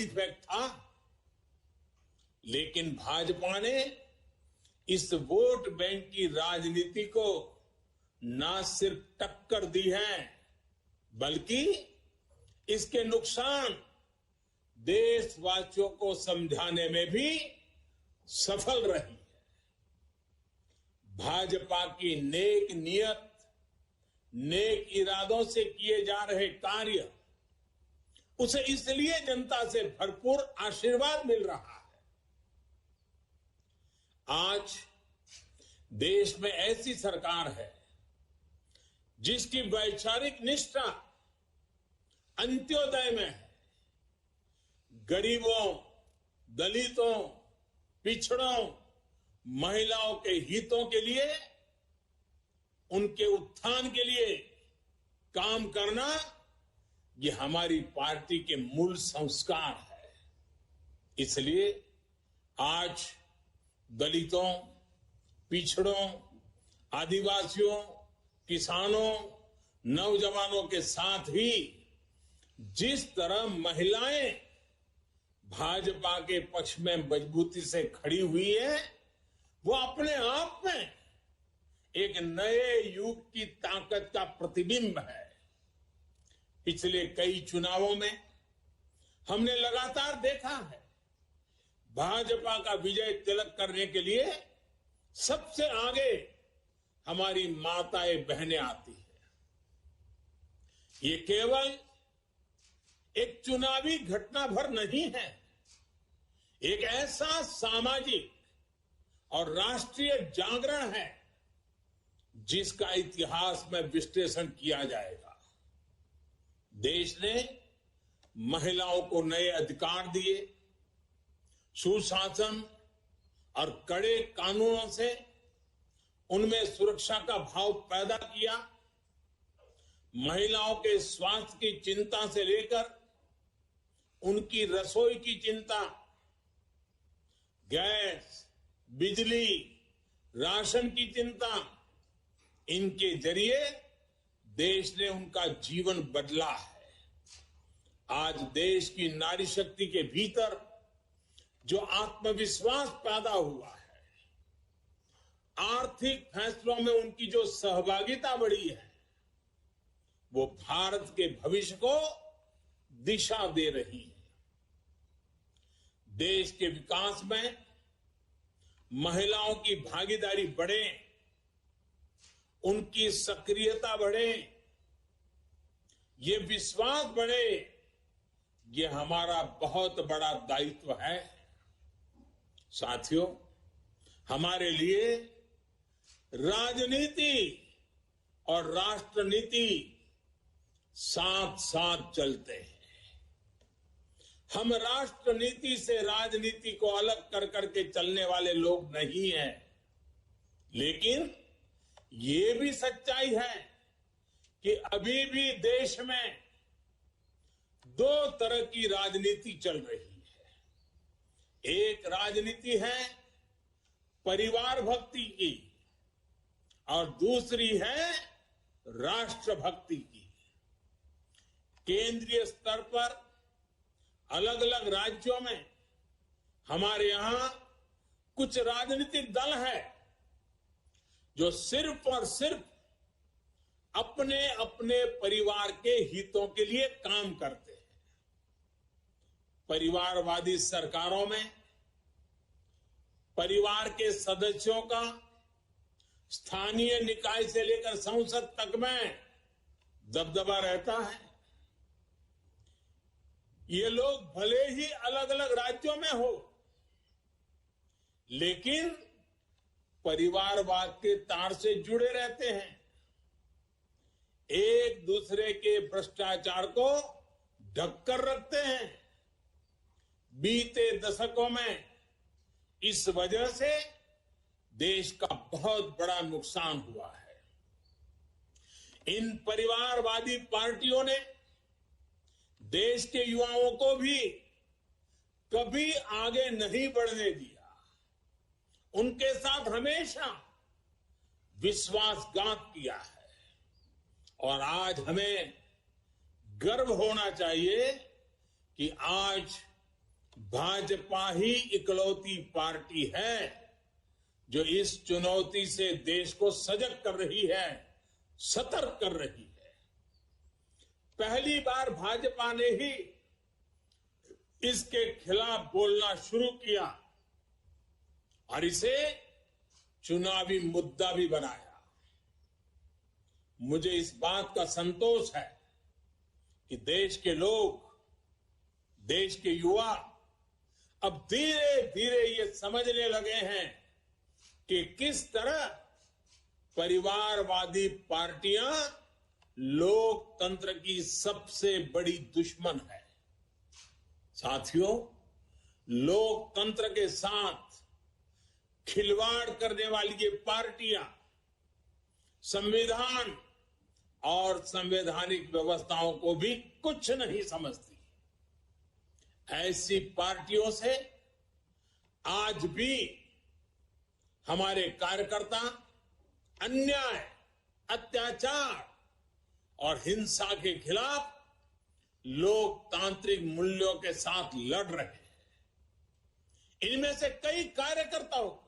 Effect था, लेकिन भाजपा ने इस वोट बैंक की राजनीति को न सिर्फ टक्कर दी है, बल्कि इसके नुकसान देशवासियों को समझाने में भी सफल रही है। भाजपा की नेक नियत, नेक इरादों से किए जा रहे कार्य, उसे इसलिए जनता से भरपूर आशीर्वाद मिल रहा है। आज देश में ऐसी सरकार है जिसकी वैचारिक निष्ठा अंत्योदय में है। गरीबों, दलितों, पिछड़ों, महिलाओं के हितों के लिए, उनके उत्थान के लिए काम करना, ये हमारी पार्टी के मूल संस्कार है। इसलिए आज दलितों, पिछड़ों, आदिवासियों, किसानों, नौजवानों के साथ ही जिस तरह महिलाएं भाजपा के पक्ष में मजबूती से खड़ी हुई है, वो अपने आप में एक नए युग की ताकत का प्रतिबिंब है। पिछले कई चुनावों में हमने लगातार देखा है, भाजपा का विजय तिलक करने के लिए सबसे आगे हमारी माताएं बहनें आती है। ये केवल एक चुनावी घटना भर नहीं है, एक ऐसा सामाजिक और राष्ट्रीय जागरण है जिसका इतिहास में विश्लेषण किया जाएगा। देश ने महिलाओं को नए अधिकार दिए, सुशासन और कड़े कानूनों से उनमें सुरक्षा का भाव पैदा किया। महिलाओं के स्वास्थ्य की चिंता से लेकर उनकी रसोई की चिंता, गैस, बिजली, राशन की चिंता, इनके जरिए देश ने उनका जीवन बदला है। आज देश की नारी शक्ति के भीतर जो आत्मविश्वास पैदा हुआ है, आर्थिक फैसलों में उनकी जो सहभागिता बढ़ी है, वो भारत के भविष्य को दिशा दे रही है। देश के विकास में महिलाओं की भागीदारी बढ़े, उनकी सक्रियता बढ़े, ये विश्वास बढ़े, ये हमारा बहुत बड़ा दायित्व है। साथियों, हमारे लिए राजनीति और राष्ट्रनीति साथ साथ चलते हैं। हम राष्ट्रनीति से राजनीति को अलग कर करके चलने वाले लोग नहीं हैं, लेकिन ये भी सच्चाई है कि अभी भी देश में दो तरह की राजनीति चल रही है। एक राजनीति है परिवार भक्ति की और दूसरी है राष्ट्र भक्ति की। केंद्रीय स्तर पर अलग अलग राज्यों में हमारे यहां कुछ राजनीतिक दल है जो सिर्फ और सिर्फ अपने अपने परिवार के हितों के लिए काम करते हैं। परिवारवादी सरकारों में परिवार के सदस्यों का स्थानीय निकाय से लेकर संसद तक में दबदबा रहता है। ये लोग भले ही अलग अलग राज्यों में हो, लेकिन परिवारवाद के तार से जुड़े रहते हैं। एक दूसरे के भ्रष्टाचार को ढककर रखते हैं। बीते दशकों में इस वजह से देश का बहुत बड़ा नुकसान हुआ है। इन परिवारवादी पार्टियों ने देश के युवाओं को भी कभी आगे नहीं बढ़ने दिया। उनके साथ हमेशा विश्वासघात किया है। और आज हमें गर्व होना चाहिए कि आज भाजपा ही इकलौती पार्टी है जो इस चुनौती से देश को सजग कर रही है, सतर्क कर रही है। पहली बार भाजपा ने ही इसके खिलाफ बोलना शुरू किया और इसे चुनावी मुद्दा भी बनाया। मुझे इस बात का संतोष है कि देश के लोग, देश के युवा अब धीरे धीरे ये समझने लगे हैं कि किस तरह परिवारवादी पार्टियां लोकतंत्र की सबसे बड़ी दुश्मन है। साथियों, लोकतंत्र के साथ खिलवाड़ करने वाली ये पार्टियां संविधान और संवैधानिक व्यवस्थाओं को भी कुछ नहीं समझती। ऐसी पार्टियों से आज भी हमारे कार्यकर्ता अन्याय, अत्याचार और हिंसा के खिलाफ लोकतांत्रिक मूल्यों के साथ लड़ रहे हैं। इनमें से कई कार्यकर्ताओं को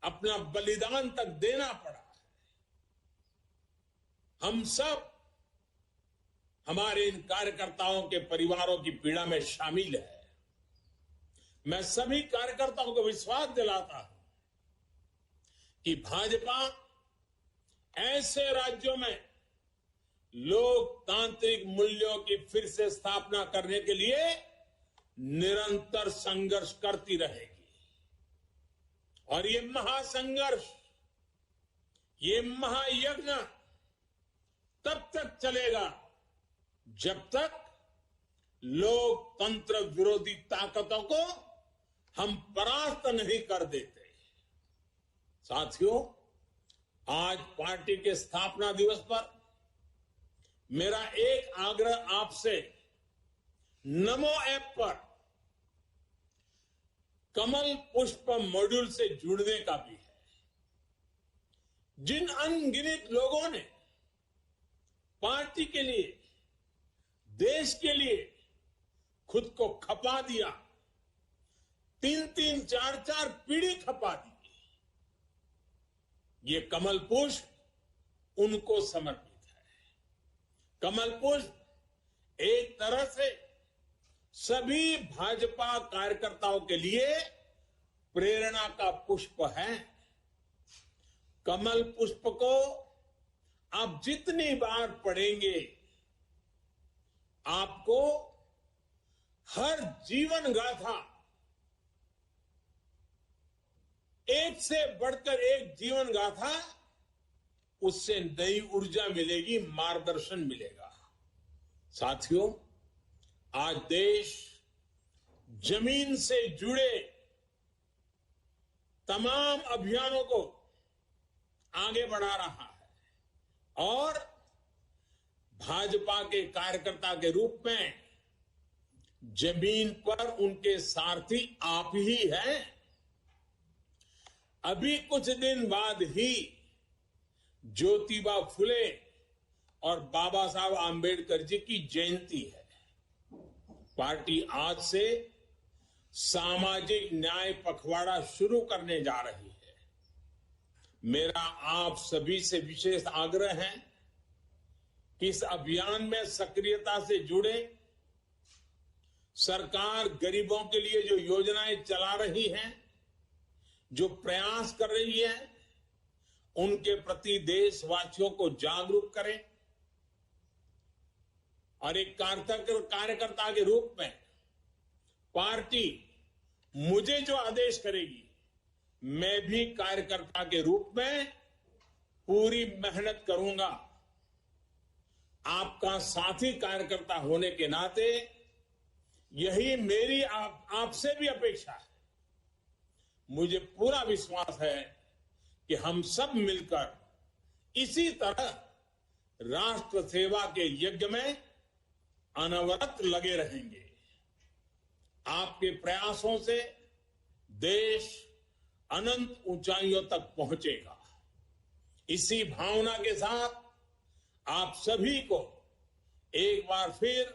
अपना बलिदान तक देना पड़ा है। हम सब हमारे इन कार्यकर्ताओं के परिवारों की पीड़ा में शामिल है। मैं सभी कार्यकर्ताओं को विश्वास दिलाता हूं कि भाजपा ऐसे राज्यों में लोकतांत्रिक मूल्यों की फिर से स्थापना करने के लिए निरंतर संघर्ष करती रहेगी। और ये महासंघर्ष, ये महायज्ञ तब तक चलेगा जब तक लोकतंत्र विरोधी ताकतों को हम परास्त नहीं कर देते। साथियों, आज पार्टी के स्थापना दिवस पर मेरा एक आग्रह आपसे नमो ऐप पर कमल पुष्प मॉड्यूल से जुड़ने का भी है। जिन अनगिनत लोगों ने पार्टी के लिए, देश के लिए खुद को खपा दिया, 3-3, 4-4 पीढ़ी खपा दी, ये कमल पुष्प उनको समर्पित है। कमल पुष्प एक तरह से सभी भाजपा कार्यकर्ताओं के लिए प्रेरणा का पुष्प है। कमल पुष्प को आप जितनी बार पढ़ेंगे, आपको हर जीवन गाथा, एक से बढ़कर एक जीवन गाथा, उससे नई ऊर्जा मिलेगी, मार्गदर्शन मिलेगा। साथियों, आज देश जमीन से जुड़े तमाम अभियानों को आगे बढ़ा रहा है और भाजपा के कार्यकर्ता के रूप में जमीन पर उनके सारथी आप ही हैं। अभी कुछ दिन बाद ही ज्योतिबा फुले और बाबा साहब आंबेडकर जी की जयंती है। पार्टी आज से सामाजिक न्याय पखवाड़ा शुरू करने जा रही है। मेरा आप सभी से विशेष आग्रह है कि इस अभियान में सक्रियता से जुड़े। सरकार गरीबों के लिए जो योजनाएं चला रही है, जो प्रयास कर रही है, उनके प्रति देशवासियों को जागरूक करें और एक कार्यकर्ता के रूप में पार्टी मुझे जो आदेश करेगी, मैं भी कार्यकर्ता के रूप में पूरी मेहनत करूंगा। आपका साथी कार्यकर्ता होने के नाते यही मेरी आपसे भी अपेक्षा है। मुझे पूरा विश्वास है कि हम सब मिलकर इसी तरह राष्ट्र सेवा के यज्ञ में अनवरत लगे रहेंगे। आपके प्रयासों से देश अनंत ऊंचाइयों तक पहुंचेगा। इसी भावना के साथ आप सभी को एक बार फिर